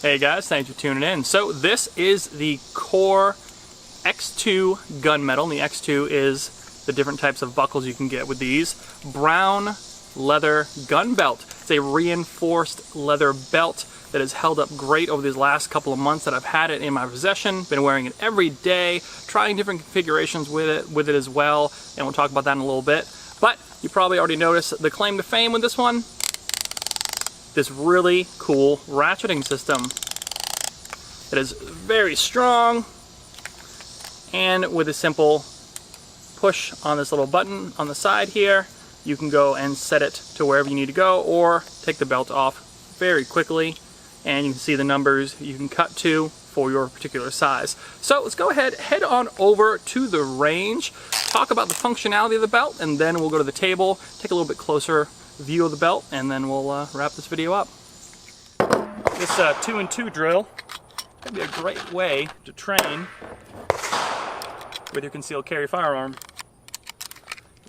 Hey guys, thanks for tuning in. So this is the Core X2 gunmetal, and the X2 is the different types of buckles you can get with these. Brown leather gun belt. It's a reinforced leather belt that has held up great over these last couple of months that I've had it in my possession. Been wearing it every day, trying different configurations with it as well, and we'll talk about that in a little bit. But you probably already noticed the claim to fame with this one. This really cool ratcheting system that is very strong, and with a simple push on this little button on the side here, you can go and set it to wherever you need to go, or take the belt off very quickly, and you can see the numbers you can cut to for your particular size. So let's go ahead, head on over to the range, talk about the functionality of the belt, and then we'll go to the table, take a little bit closer view of the belt, and then we'll wrap this video up. This 2-and-2 drill can be a great way to train with your concealed carry firearm,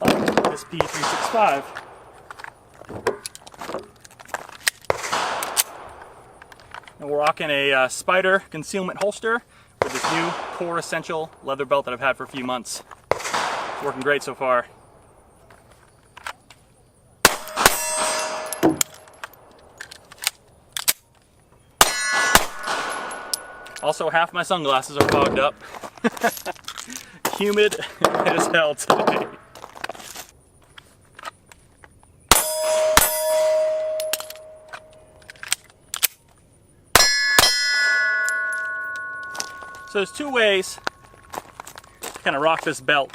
like this P365. And we're rocking a Spider concealment holster with this new Core Essential leather belt that I've had for a few months. It's working great so far. Also, half my sunglasses are fogged up. Humid as hell today. So there's two ways to kind of rock this belt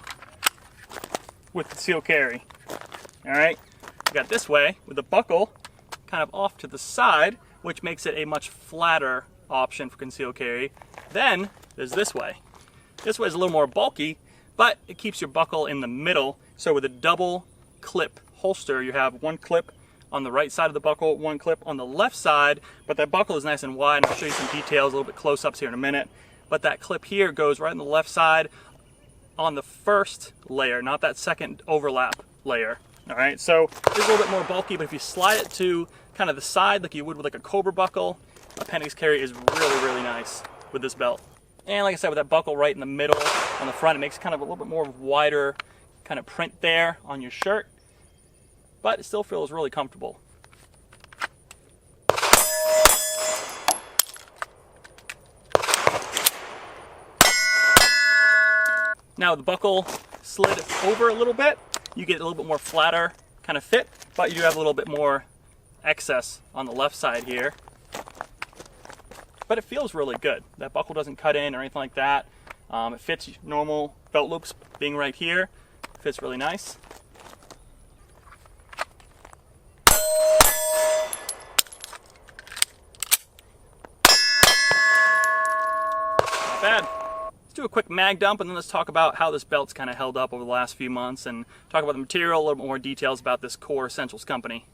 with concealed carry. Alright, we got this way with the buckle kind of off to the side, which makes it a much flatter option for concealed carry. Then there's this way. This way is a little more bulky, but it keeps your buckle in the middle. So with a double clip holster, you have one clip on the right side of the buckle, one clip on the left side, but that buckle is nice and wide. I'll show you some details, a little bit close-ups here in a minute. But that clip here goes right on the left side on the first layer, not that second overlap layer. All right, so it's a little bit more bulky, but if you slide it to kind of the side like you would with like a Cobra buckle, appendix carry is really, really nice with this belt. And like I said, with that buckle right in the middle on the front, it makes kind of a little bit more wider kind of print there on your shirt, but it still feels really comfortable. Now the buckle slid over a little bit, you get a little bit more flatter kind of fit, but you have a little bit more excess on the left side here. But it feels really good. That buckle doesn't cut in or anything like that. It fits normal belt loops being right here. It fits really nice. Not bad. Let's do a quick mag dump, and then let's talk about how this belt's kind of held up over the last few months, and talk about the material, a little bit more details about this Core Essentials company.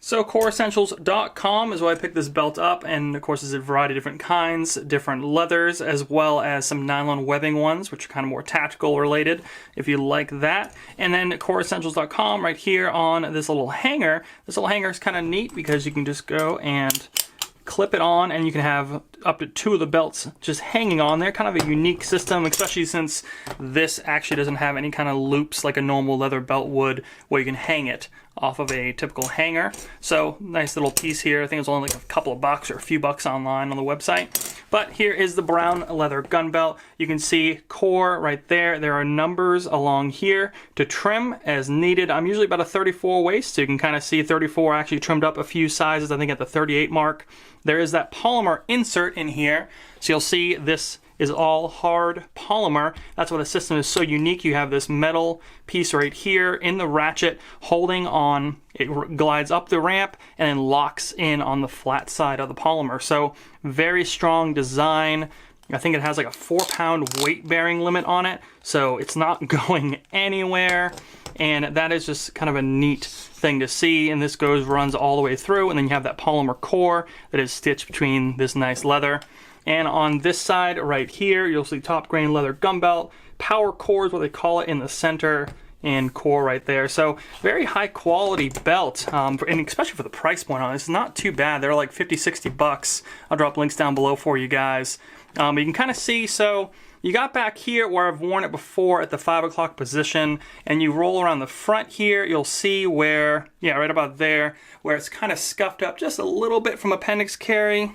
So coreessentials.com is where I picked this belt up, and of course there's a variety of different kinds, different leathers, as well as some nylon webbing ones, which are kind of more tactical related, if you like that. And then coreessentials.com right here on this little hanger. This little hanger is kind of neat because you can just go and clip it on, and you can have up to 2 of the belts just hanging on there. Kind of a unique system, especially since this actually doesn't have any kind of loops like a normal leather belt would, where you can hang it off of a typical hanger. So nice little piece here. I think it's only like a couple of bucks or a few bucks online on the website. But here is the brown leather gun belt. You can see Core right there. There are numbers along here to trim as needed. I'm usually about a 34 waist, so you can kind of see 34 actually trimmed up a few sizes, I think at the 38 mark. There is that polymer insert in here. So you'll see this is all hard polymer. That's why the system is so unique. You have this metal piece right here in the ratchet holding on. It glides up the ramp and then locks in on the flat side of the polymer. So very strong design. I think it has like a 4-pound weight bearing limit on it, so it's not going anywhere. And that is just kind of a neat thing to see. And this runs all the way through, and then you have that polymer core that is stitched between this nice leather. And on this side right here, you'll see top grain leather gun belt. Power core is what they call it in the center in core right there. So very high quality belt, and especially for the price point on it, it's not too bad. They're like 50-60 bucks. I'll drop links down below for you guys. You can kind of see, so you got back here where I've worn it before at the 5 o'clock position, and you roll around the front here, you'll see where, yeah, right about there, where it's kind of scuffed up just a little bit from appendix carry.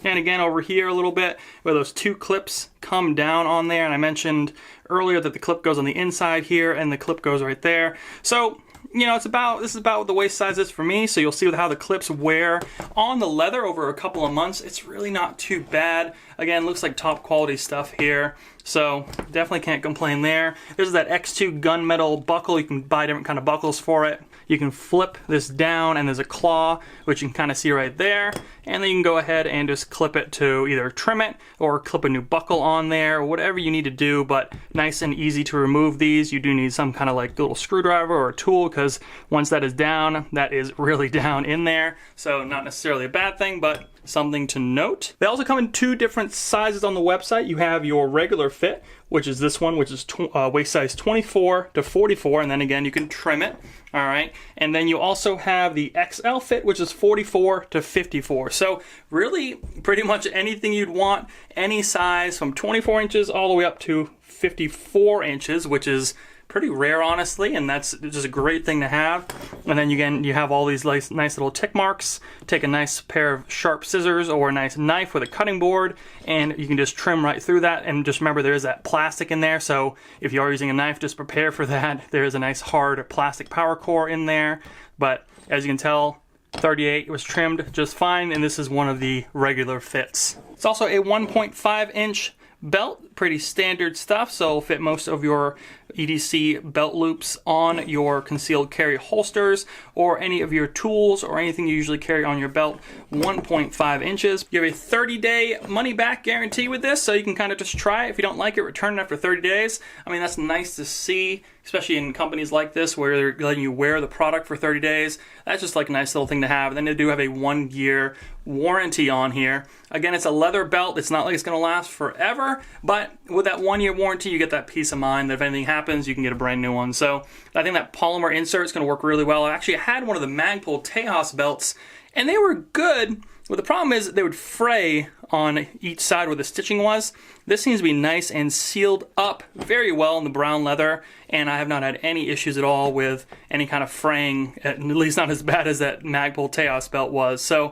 And again, over here a little bit, where those two clips come down on there. And I mentioned earlier that the clip goes on the inside here, and the clip goes right there. So, you know, this is about what the waist size is for me. So you'll see how the clips wear on the leather over a couple of months. It's really not too bad. Again, looks like top quality stuff here. So definitely can't complain there. There's that X2 gunmetal buckle. You can buy different kind of buckles for it. You can flip this down, and there's a claw, which you can kind of see right there. And then you can go ahead and just clip it to either trim it or clip a new buckle on there, or whatever you need to do, but nice and easy to remove these. You do need some kind of like little screwdriver or a tool, because once that is down, that is really down in there. So not necessarily a bad thing, but something to note. They also come in two different sizes on the website. You have your regular fit, which is this one, which is waist size 24 to 44, and then again you can trim it. All right, and then you also have the XL fit, which is 44 to 54. So really pretty much anything you'd want, any size from 24 inches all the way up to 54 inches, which is pretty rare, honestly, and that's just a great thing to have. And then again, you have all these nice little tick marks. Take a nice pair of sharp scissors or a nice knife with a cutting board, and you can just trim right through that. And just remember, there is that plastic in there, so if you are using a knife, just prepare for that. There is a nice hard plastic power core in there, but as you can tell, 38 was trimmed just fine, and this is one of the regular fits. It's also a 1.5 inch belt, pretty standard stuff, so it'll fit most of your EDC belt loops on your concealed carry holsters or any of your tools or anything you usually carry on your belt. 1.5 inches. You have a 30-day money back guarantee with this, so you can kind of just try it. If you don't like it, return it after 30 days. I mean, that's nice to see, especially in companies like this where they're letting you wear the product for 30 days. That's just like a nice little thing to have. And then they do have a 1-year warranty on here. Again, it's a leather belt. It's not like it's going to last forever, but with that 1-year warranty, you get that peace of mind that if anything happens, you can get a brand new one. So I think that polymer insert is going to work really well. I actually had one of the Magpul Tejas belts, and they were good. But the problem is they would fray on each side where the stitching was. This seems to be nice and sealed up very well in the brown leather, and I have not had any issues at all with any kind of fraying, at least not as bad as that Magpul Tejas belt was. So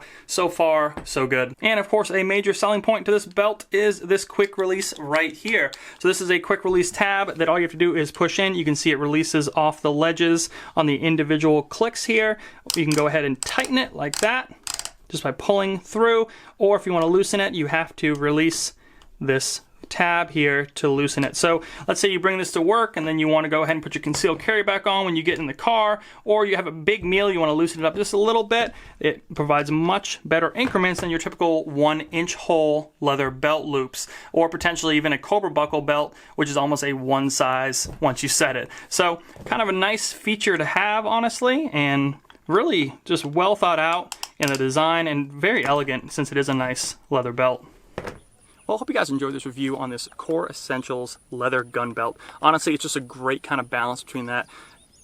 far, so good. And of course, a major selling point to this belt is this quick release right here. So this is a quick release tab that all you have to do is push in. You can see it releases off the ledges on the individual clicks here. You can go ahead and tighten it like that, just by pulling through, or if you want to loosen it, you have to release this tab here to loosen it. So let's say you bring this to work and then you want to go ahead and put your concealed carry back on when you get in the car, or you have a big meal, you want to loosen it up just a little bit. It provides much better increments than your typical 1-inch hole leather belt loops, or potentially even a Cobra buckle belt, which is almost a one size once you set it. So kind of a nice feature to have, honestly, and really just well thought out in the design and very elegant since it is a nice leather belt. Well, I hope you guys enjoyed this review on this Core Essentials leather gun belt. Honestly, it's just a great kind of balance between that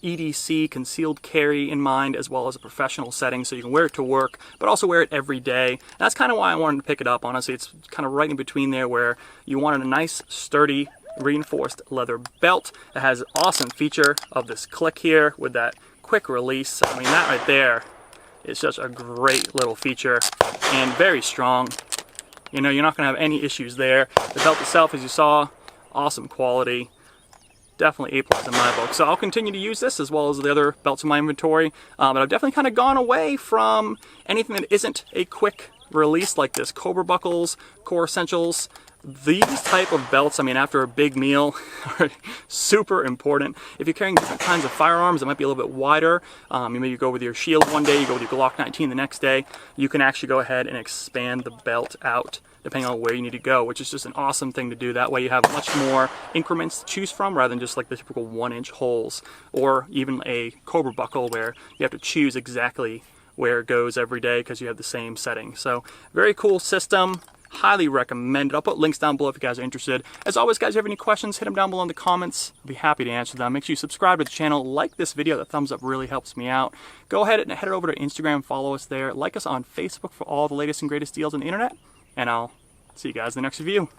EDC concealed carry in mind, as well as a professional setting, so you can wear it to work but also wear it every day. And that's kind of why I wanted to pick it up. Honestly, it's kind of right in between there, where you wanted a nice sturdy reinforced leather belt that has an awesome feature of this click here with that quick release. I mean, that right there is just a great little feature and very strong. You know, you're not going to have any issues there. The belt itself, as you saw, awesome quality. Definitely A+ in my book. So I'll continue to use this as well as the other belts in my inventory. But I've definitely kind of gone away from anything that isn't a quick release like this. Cobra buckles, Core Essentials. These type of belts, I mean, after a big meal, are super important. If you're carrying different kinds of firearms that might be a little bit wider, you go with your shield one day, you go with your Glock 19 the next day, you can actually go ahead and expand the belt out depending on where you need to go, which is just an awesome thing to do. That way you have much more increments to choose from rather than just like the typical 1-inch holes, or even a Cobra buckle where you have to choose exactly where it goes every day because you have the same setting. So very cool system. Highly recommend it. I'll put links down below if you guys are interested. As always, guys, if you have any questions, hit them down below in the comments. I'll be happy to answer them. Make sure you subscribe to the channel, like this video. The thumbs up really helps me out. Go ahead and head over to Instagram, follow us there. Like us on Facebook for all the latest and greatest deals on the internet. And I'll see you guys in the next review.